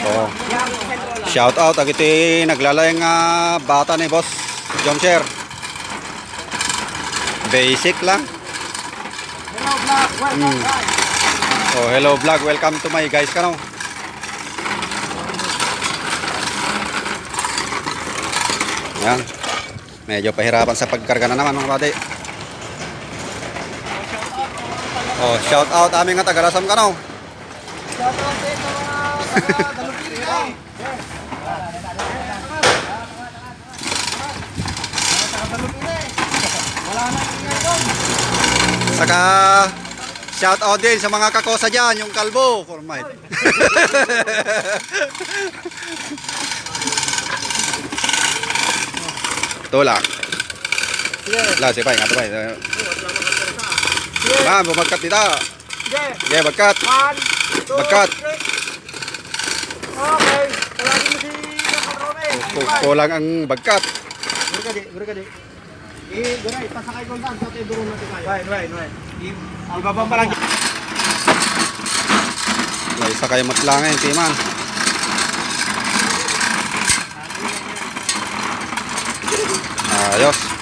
Oh. Shout out agiti naglalayang bata ni Boss John Sher. Basic lang. Hello vlog, welcome guys. Oh, hello vlog, welcome to my guys kano. Yan. Medyo pahirapan sa pagkarga na naman mga buddy. Oh, shout out aming nga taga-Rasam kano. Shout out sa mga taga-Dalupin. Wala na ingay doon. Saka shout out din sa mga kakosa dyan, yung kalbo. Formight. Ito lang. Lah, sipay, nga ito pa. Ma'am, bumagkat dito. Yeah, bagkat. 1, 2, Bagkat. 3. Okay. Tawagin mo si Nakarone. Kulang ang bagkat. Gura ka di. Gura, ipasakay ko lang sa tayo duro natin kayo. Right. Ibabang pa lang. Isa kayo matlangin, timan. Ayos.